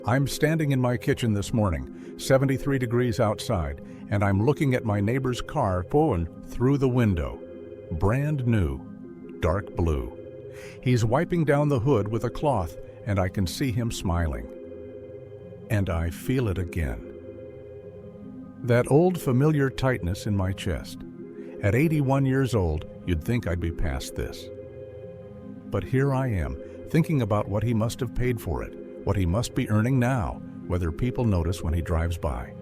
I'm standing in my kitchen this morning, 73 degrees outside, and I'm looking at my neighbor's car pulling through the window. Brand new, dark blue. He's wiping down the hood with a cloth, and I can see him smiling. And I feel it again. That old familiar tightness in my chest. At 81 years old, you'd think I'd be past this. But here I am, thinking about what he must have paid for it, what he must be earning now, whether people notice when he drives by.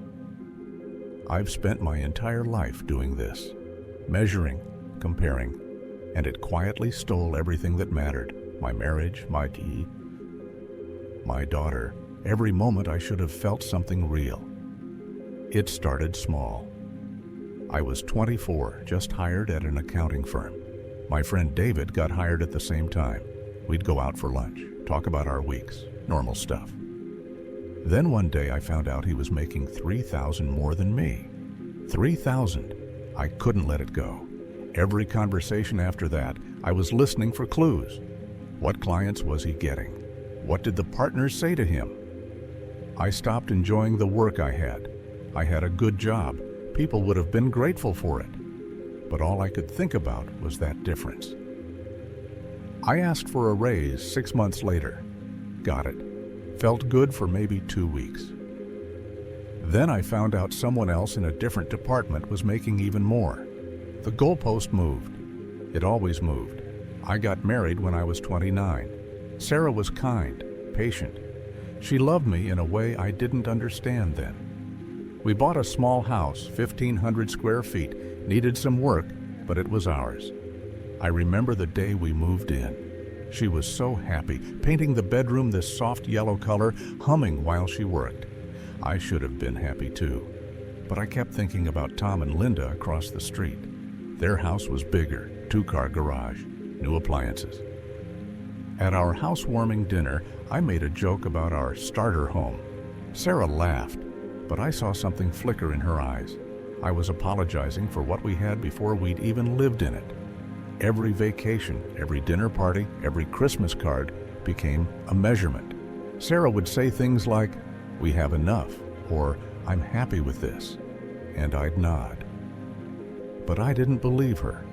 I've spent my entire life doing this, measuring, comparing, and it quietly stole everything that mattered. My marriage, my daughter. Every moment I should have felt something real. It started small. I was 24, just hired at an accounting firm. My friend David got hired at the same time. We'd go out for lunch, talk about our weeks, normal stuff. Then one day I found out he was making $3,000 more than me. $3,000. I couldn't let it go. Every conversation after that, I was listening for clues. What clients was he getting? What did the partners say to him? I stopped enjoying the work I had. I had a good job. People would have been grateful for it. But all I could think about was that difference. I asked for a raise 6 months later. Got it. Felt good for maybe 2 weeks. Then I found out someone else in a different department was making even more. The goalpost moved. It always moved. I got married when I was 29. Sarah was kind, patient. She loved me in a way I didn't understand then. We bought a small house, 1,500 square feet, needed some work, but it was ours. I remember the day we moved in. She was so happy, painting the bedroom this soft yellow color, humming while she worked. I should have been happy too, but I kept thinking about Tom and Linda across the street. Their house was bigger, 2-car garage, new appliances. At our housewarming dinner, I made a joke about our starter home. Sarah laughed, but I saw something flicker in her eyes. I was apologizing for what we had before we'd even lived in it. Every vacation, every dinner party, every Christmas card became a measurement. Sarah would say things like, "We have enough," or "I'm happy with this," and I'd nod. But I didn't believe her.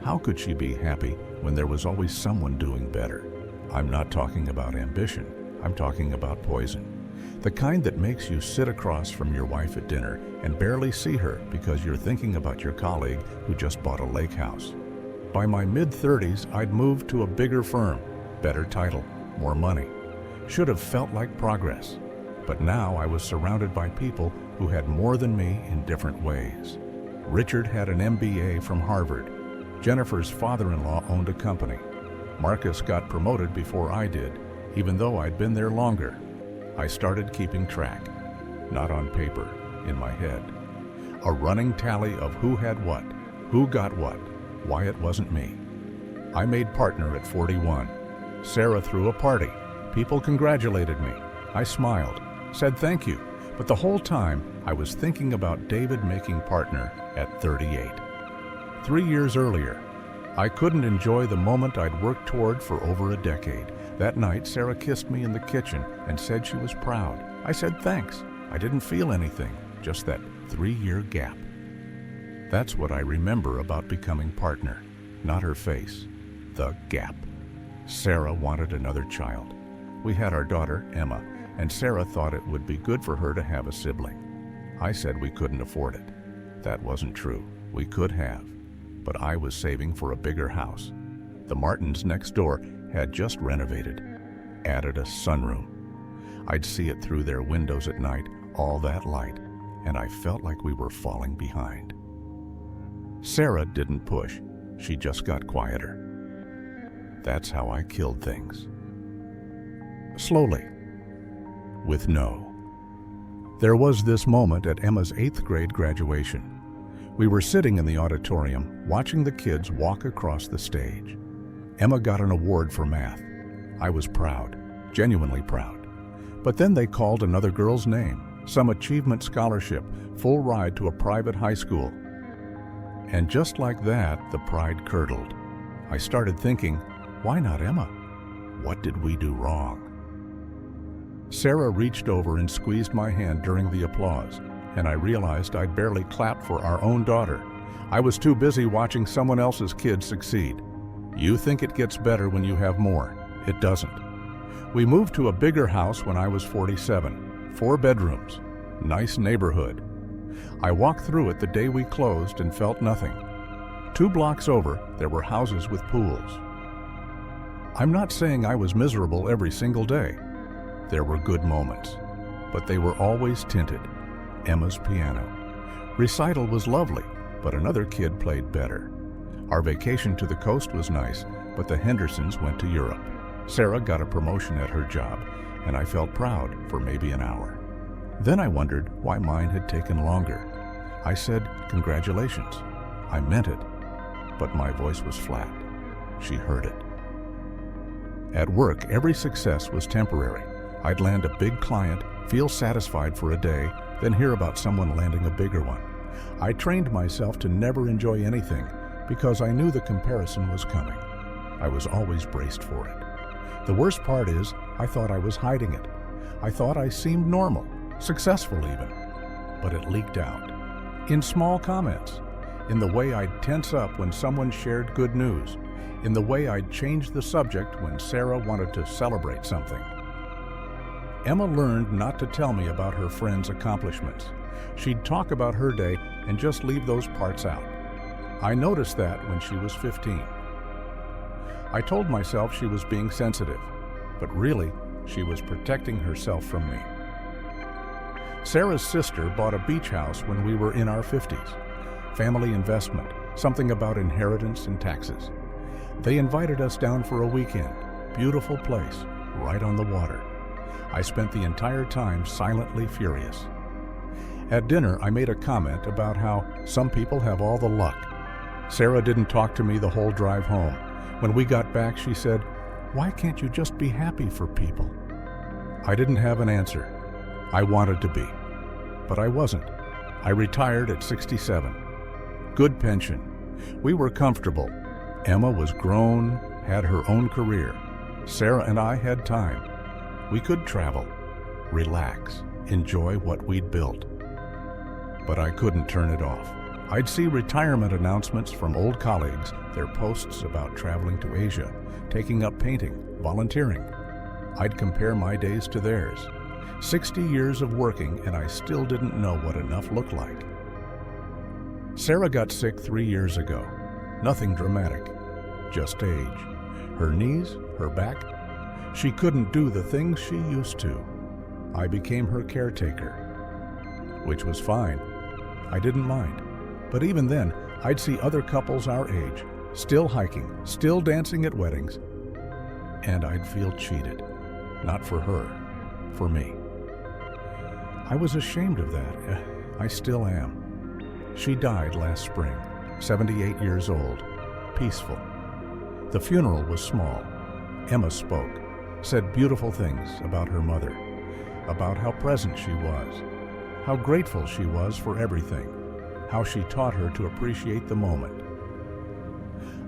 How could she be happy when there was always someone doing better? I'm not talking about ambition. I'm talking about poison. The kind that makes you sit across from your wife at dinner and barely see her because you're thinking about your colleague who just bought a lake house. By my mid-30s, I'd moved to a bigger firm, better title, more money. Should have felt like progress. But now I was surrounded by people who had more than me in different ways. Richard had an MBA from Harvard. Jennifer's father-in-law owned a company. Marcus got promoted before I did, even though I'd been there longer. I started keeping track, not on paper, in my head. A running tally of who had what, who got what, why it wasn't me. I made partner at 41. Sarah threw a party. People congratulated me. I smiled, said thank you, but the whole time I was thinking about David making partner at 38. 3 years earlier, I couldn't enjoy the moment I'd worked toward for over a decade. That night, Sarah kissed me in the kitchen and said she was proud. I said thanks. I didn't feel anything, just that 3-year gap. That's what I remember about becoming partner, not her face, the gap. Sarah wanted another child. We had our daughter, Emma, and Sarah thought it would be good for her to have a sibling. I said we couldn't afford it. That wasn't true. We could have, but I was saving for a bigger house. The Martins next door had just renovated, added a sunroom. I'd see it through their windows at night, all that light, and I felt like we were falling behind. Sarah didn't push. She just got quieter. That's how I killed things. Slowly. With no. There was this moment at Emma's 8th grade graduation. We were sitting in the auditorium, watching the kids walk across the stage. Emma got an award for math. I was proud, genuinely proud. But then they called another girl's name, some achievement scholarship, full ride to a private high school. And just like that, the pride curdled. I started thinking, why not Emma? What did we do wrong? Sarah reached over and squeezed my hand during the applause, and I realized I'd barely clapped for our own daughter. I was too busy watching someone else's kid succeed. You think it gets better when you have more. It doesn't. We moved to a bigger house when I was 47, 4 bedrooms, nice neighborhood. I walked through it the day we closed and felt nothing. 2 blocks over, there were houses with pools. I'm not saying I was miserable every single day. There were good moments, but they were always tinted. Emma's piano. Recital was lovely, but another kid played better. Our vacation to the coast was nice, but the Hendersons went to Europe. Sarah got a promotion at her job, and I felt proud for maybe an hour. Then I wondered why mine had taken longer. I said, "Congratulations." I meant it, but my voice was flat. She heard it. At work, every success was temporary. I'd land a big client, feel satisfied for a day, then hear about someone landing a bigger one. I trained myself to never enjoy anything because I knew the comparison was coming. I was always braced for it. The worst part is, I thought I was hiding it. I thought I seemed normal, successful even. But it leaked out. In small comments. In the way I'd tense up when someone shared good news. In the way I'd change the subject when Sarah wanted to celebrate something. Emma learned not to tell me about her friends' accomplishments. She'd talk about her day and just leave those parts out. I noticed that when she was 15. I told myself she was being sensitive, but really, she was protecting herself from me. Sarah's sister bought a beach house when we were in our 50s. Family investment, something about inheritance and taxes. They invited us down for a weekend. Beautiful place, right on the water. I spent the entire time silently furious. At dinner, I made a comment about how some people have all the luck. Sarah didn't talk to me the whole drive home. When we got back, she said, "Why can't you just be happy for people?" I didn't have an answer. I wanted to be, but I wasn't. I retired at 67. Good pension. We were comfortable. Emma was grown, had her own career. Sarah and I had time. We could travel, relax, enjoy what we'd built. But I couldn't turn it off. I'd see retirement announcements from old colleagues, their posts about traveling to Asia, taking up painting, volunteering. I'd compare my days to theirs. 60 years of working, and I still didn't know what enough looked like. Sarah got sick 3 years ago. Nothing dramatic, just age. Her knees, her back. She couldn't do the things she used to. I became her caretaker, which was fine. I didn't mind. But even then, I'd see other couples our age, still hiking, still dancing at weddings, and I'd feel cheated. Not for her, for me. I was ashamed of that. I still am. She died last spring, 78 years old, peaceful. The funeral was small. Emma spoke, said beautiful things about her mother, about how present she was, how grateful she was for everything, how she taught her to appreciate the moment.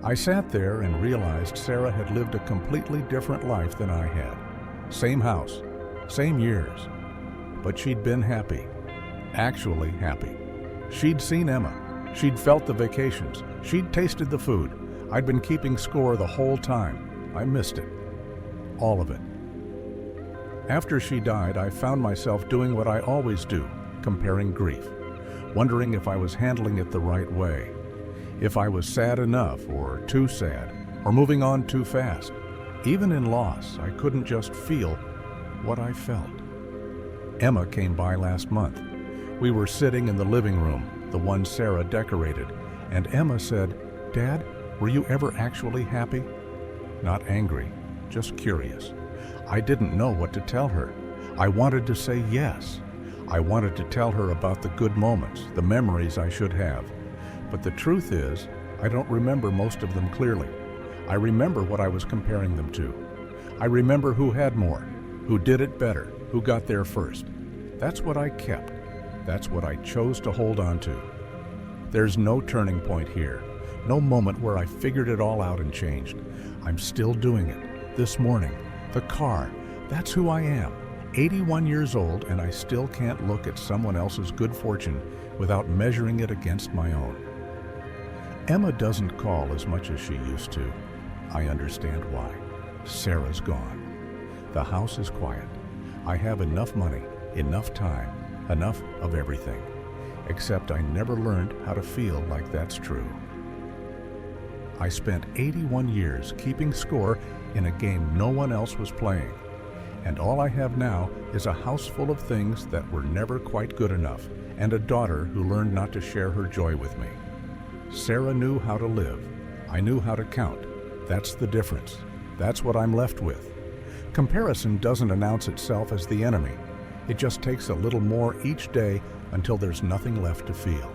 I sat there and realized Sarah had lived a completely different life than I had. Same house, same years, but she'd been happy, actually happy. She'd seen Emma, she'd felt the vacations, she'd tasted the food. I'd been keeping score the whole time. I missed it, all of it. After she died, I found myself doing what I always do, comparing grief, wondering if I was handling it the right way, if I was sad enough or too sad, or moving on too fast. Even in loss, I couldn't just feel what I felt. Emma came by last month. We were sitting in the living room, the one Sarah decorated, and Emma said, "Dad, were you ever actually happy?" Not angry, just curious. I didn't know what to tell her. I wanted to say yes. I wanted to tell her about the good moments, the memories I should have. But the truth is, I don't remember most of them clearly. I remember what I was comparing them to. I remember who had more, who did it better, who got there first. That's what I kept. That's what I chose to hold on to. There's no turning point here, no moment where I figured it all out and changed. I'm still doing it. This morning, the car, that's who I am. 81 years old, and I still can't look at someone else's good fortune without measuring it against my own. Emma doesn't call as much as she used to. I understand why. Sarah's gone. The house is quiet. I have enough money, enough time, enough of everything. Except I never learned how to feel like that's true. I spent 81 years keeping score in a game no one else was playing. And all I have now is a house full of things that were never quite good enough, and a daughter who learned not to share her joy with me. Sarah knew how to live. I knew how to count. That's the difference. That's what I'm left with. Comparison doesn't announce itself as the enemy. It just takes a little more each day until there's nothing left to feel.